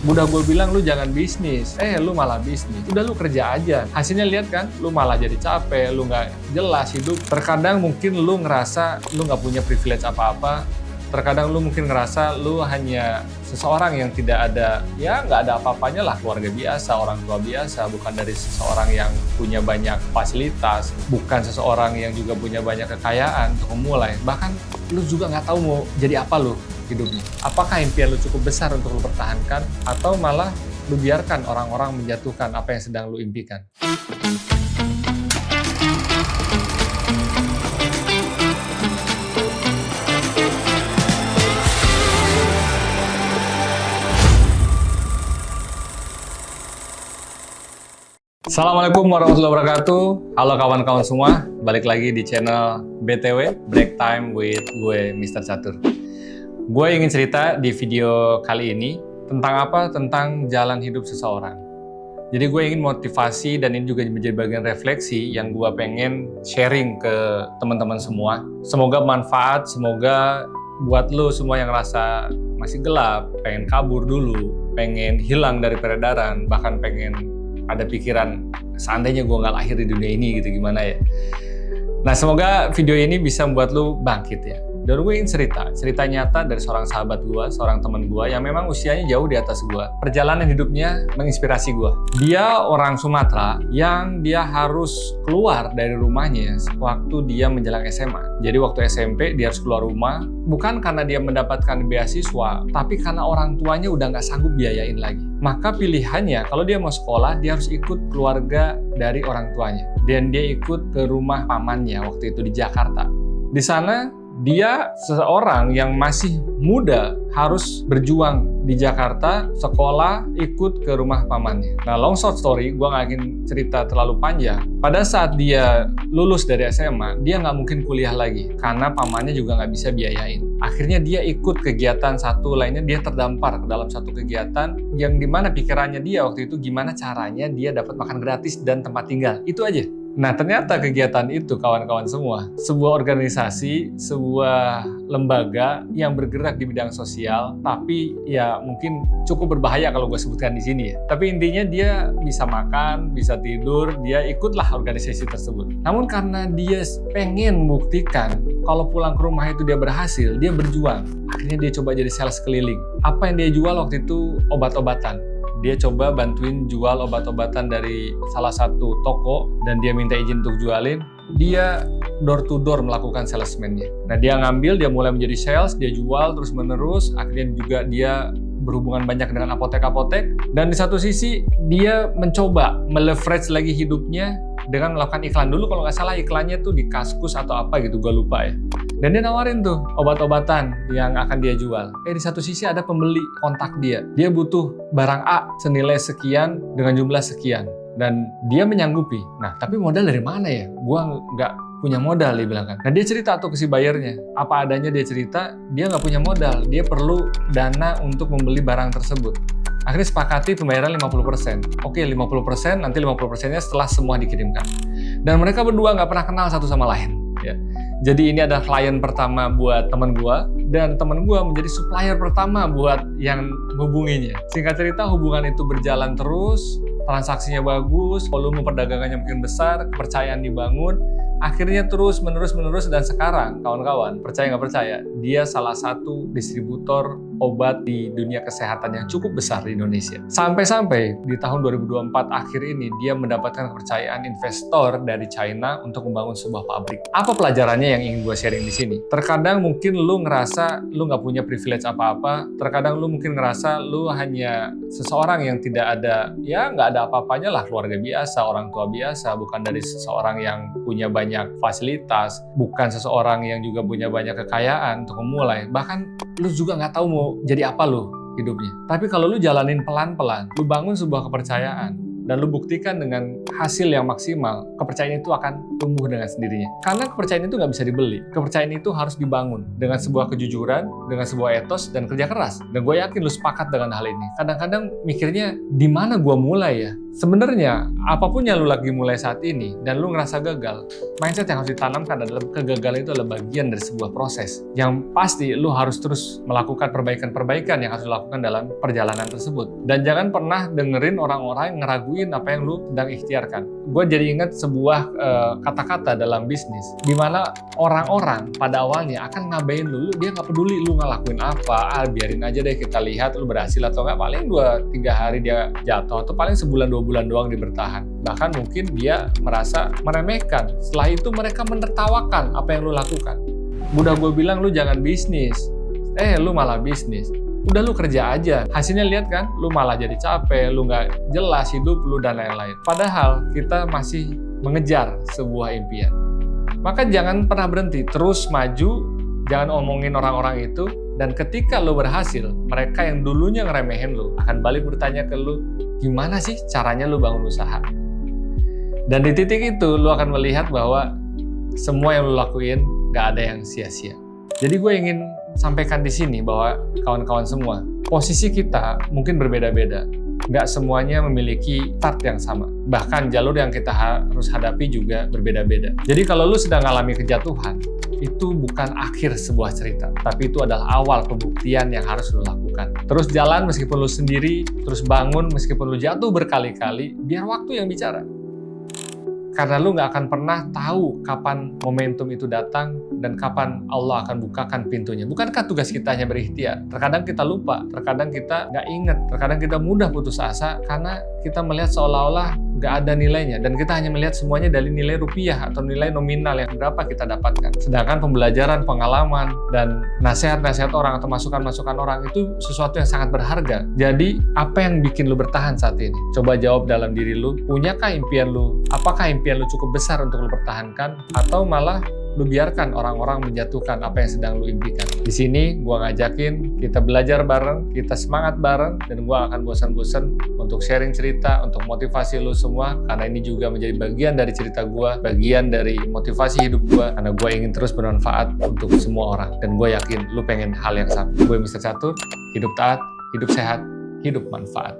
Udah gue bilang lu jangan bisnis, lu malah bisnis. Udah lu kerja aja. Hasilnya lihat kan, lu malah jadi capek, lu nggak jelas hidup. Terkadang mungkin lu ngerasa lu nggak punya privilege apa-apa. Terkadang lu mungkin ngerasa lu hanya seseorang yang tidak ada, ya nggak ada apa-apanya lah, keluarga biasa, orang tua biasa, bukan dari seseorang yang punya banyak fasilitas, bukan seseorang yang juga punya banyak kekayaan untuk memulai. Bahkan lu juga nggak tahu mau jadi apa lu hidupnya. Apakah impian lu cukup besar untuk lu pertahankan, atau malah lu biarkan orang-orang menjatuhkan apa yang sedang lu impikan. Assalamualaikum warahmatullahi wabarakatuh. Halo kawan-kawan semua, balik lagi di channel BTW, Break Time with gue, Mr. Catur. Gue ingin cerita di video kali ini tentang apa? Tentang jalan hidup seseorang. Jadi gue ingin motivasi dan ini juga menjadi bagian refleksi yang gue pengen sharing ke teman-teman semua. Semoga manfaat, semoga buat lo semua yang ngerasa masih gelap, pengen kabur dulu, pengen hilang dari peredaran, bahkan pengen ada pikiran seandainya gue nggak lahir di dunia ini gitu, gimana ya. Nah, semoga video ini bisa membuat lu bangkit ya. Dan gue ingin cerita nyata dari seorang sahabat gue, seorang teman gue yang memang usianya jauh di atas gue. Perjalanan hidupnya menginspirasi gue. Dia orang Sumatera yang dia harus keluar dari rumahnya waktu dia menjelang SMA. Jadi waktu SMP dia harus keluar rumah, bukan karena dia mendapatkan beasiswa, tapi karena orang tuanya udah nggak sanggup biayain lagi. Maka pilihannya, kalau dia mau sekolah, dia harus ikut keluarga dari orang tuanya. Dan dia ikut ke rumah pamannya waktu itu di Jakarta. Di sana, dia seseorang yang masih muda harus berjuang di Jakarta, sekolah, ikut ke rumah pamannya. Nah, long short story, gue nggak ingin cerita terlalu panjang. Pada saat dia lulus dari SMA, dia nggak mungkin kuliah lagi, karena pamannya juga nggak bisa biayain. Akhirnya dia ikut kegiatan satu lainnya, dia terdampar ke dalam satu kegiatan yang dimana pikirannya dia waktu itu gimana caranya dia dapat makan gratis dan tempat tinggal. Itu aja. Nah, ternyata kegiatan itu, kawan-kawan semua, sebuah organisasi, sebuah lembaga yang bergerak di bidang sosial, tapi ya mungkin cukup berbahaya kalau gue sebutkan di sini ya. Tapi intinya dia bisa makan, bisa tidur, dia ikutlah organisasi tersebut. Namun karena dia pengen membuktikan kalau pulang ke rumah itu dia berhasil, dia berjuang. Akhirnya dia coba jadi sales keliling. Apa yang dia jual waktu itu? Obat-obatan. Dia coba bantuin jual obat-obatan dari salah satu toko dan dia minta izin untuk jualin. Dia door to door melakukan salesman-nya. Nah, dia ngambil, dia mulai menjadi sales, dia jual terus menerus. Akhirnya juga dia berhubungan banyak dengan apotek-apotek. Dan di satu sisi dia mencoba meleverage lagi hidupnya dengan melakukan iklan. Dulu kalau nggak salah iklannya tuh di Kaskus atau apa gitu, gue lupa ya. Dan dia nawarin tuh obat-obatan yang akan dia jual. Di satu sisi ada pembeli kontak dia. Dia butuh barang A senilai sekian dengan jumlah sekian. Dan dia menyanggupi. Nah, tapi modal dari mana ya? Gua nggak punya modal, dia bilang kan. Nah, dia cerita tuh ke si buyernya. Apa adanya dia cerita, dia nggak punya modal. Dia perlu dana untuk membeli barang tersebut. Akhirnya sepakati pembayaran 50%. Oke, 50%, nanti 50%-nya setelah semua dikirimkan. Dan mereka berdua nggak pernah kenal satu sama lain. Ya. Jadi ini adalah klien pertama buat teman gua, dan teman gua menjadi supplier pertama buat yang hubunginya. Singkat cerita, hubungan itu berjalan terus, transaksinya bagus, volume perdagangannya makin besar, kepercayaan dibangun, akhirnya terus menerus, dan sekarang, kawan-kawan, percaya nggak percaya, dia salah satu distributor obat di dunia kesehatan yang cukup besar di Indonesia. Sampai-sampai di tahun 2024 akhir ini, dia mendapatkan kepercayaan investor dari China untuk membangun sebuah pabrik. Apa pelajarannya yang ingin gue sharing di sini? Terkadang mungkin lu ngerasa lu nggak punya privilege apa-apa, terkadang lu mungkin ngerasa lu hanya seseorang yang tidak ada, ya nggak ada apa-apanya lah, keluarga biasa, orang tua biasa, bukan dari seseorang yang punya banyak fasilitas, bukan seseorang yang juga punya banyak kekayaan untuk memulai. Bahkan lu juga nggak tahu mau jadi apa lu hidupnya. Tapi kalau lu jalanin pelan-pelan, lu bangun sebuah kepercayaan, dan lu buktikan dengan hasil yang maksimal, kepercayaan itu akan tumbuh dengan sendirinya. Karena kepercayaan itu nggak bisa dibeli. Kepercayaan itu harus dibangun dengan sebuah kejujuran, dengan sebuah etos, dan kerja keras. Dan gue yakin lu sepakat dengan hal ini. Kadang-kadang mikirnya, di mana gue mulai ya? Sebenarnya, apapun yang lu lagi mulai saat ini, dan lu ngerasa gagal, mindset yang harus ditanamkan adalah kegagalan itu adalah bagian dari sebuah proses. Yang pasti, lu harus terus melakukan perbaikan-perbaikan yang harus dilakukan dalam perjalanan tersebut. Dan jangan pernah dengerin orang-orang yang ngeraguin apa yang lu sedang ikhtiarkan. Gue jadi ingat sebuah kata-kata dalam bisnis, di mana orang-orang pada awalnya akan ngabain lu, dia nggak peduli lu ngelakuin apa, biarin aja deh kita lihat lu berhasil atau nggak, paling 2-3 hari dia jatuh, atau paling sebulan 2 bulan doang dia bertahan. Bahkan mungkin dia merasa meremehkan. Setelah itu mereka menertawakan apa yang lu lakukan. Udah gue bilang lu jangan bisnis, lu malah bisnis. Udah lu kerja aja, hasilnya lihat kan, lu malah jadi capek, lu nggak jelas hidup lu dan lain-lain. Padahal kita masih mengejar sebuah impian. Maka jangan pernah berhenti, terus maju, jangan omongin orang-orang itu. Dan ketika lu berhasil, mereka yang dulunya ngeremehin lu akan balik bertanya ke lu, gimana sih caranya lu bangun usaha? Dan di titik itu, lu akan melihat bahwa semua yang lu lakuin gak ada yang sia-sia. Jadi gue ingin sampaikan di sini bahwa kawan-kawan semua, posisi kita mungkin berbeda-beda. Nggak semuanya memiliki start yang sama. Bahkan jalur yang kita harus hadapi juga berbeda-beda. Jadi kalau lu sedang mengalami kejatuhan, itu bukan akhir sebuah cerita, tapi itu adalah awal pembuktian yang harus lu lakukan. Terus jalan meskipun lu sendiri, terus bangun meskipun lu jatuh berkali-kali, biar waktu yang bicara. Karena lu nggak akan pernah tahu kapan momentum itu datang dan kapan Allah akan bukakan pintunya. Bukankah tugas kita hanya berikhtiar? Terkadang kita lupa, terkadang kita nggak ingat, terkadang kita mudah putus asa karena kita melihat seolah-olah nggak ada nilainya dan kita hanya melihat semuanya dari nilai rupiah atau nilai nominal yang berapa kita dapatkan. Sedangkan pembelajaran, pengalaman, dan nasihat-nasihat orang atau masukan-masukan orang itu sesuatu yang sangat berharga. Jadi, apa yang bikin lu bertahan saat ini? Coba jawab dalam diri lu, punyakah impian lu? Apakah impian lu cukup besar untuk lu pertahankan? Atau malah lu biarkan orang-orang menjatuhkan apa yang sedang lu impikan? Di sini, gua ngajakin kita belajar bareng, kita semangat bareng, dan gua akan bosan-bosan untuk sharing cerita, untuk motivasi lu semua, karena ini juga menjadi bagian dari cerita gua, bagian dari motivasi hidup gua, karena gua ingin terus bermanfaat untuk semua orang, dan gua yakin lu pengen hal yang sama. Gue Mr. Catur, hidup taat, hidup sehat, hidup manfaat.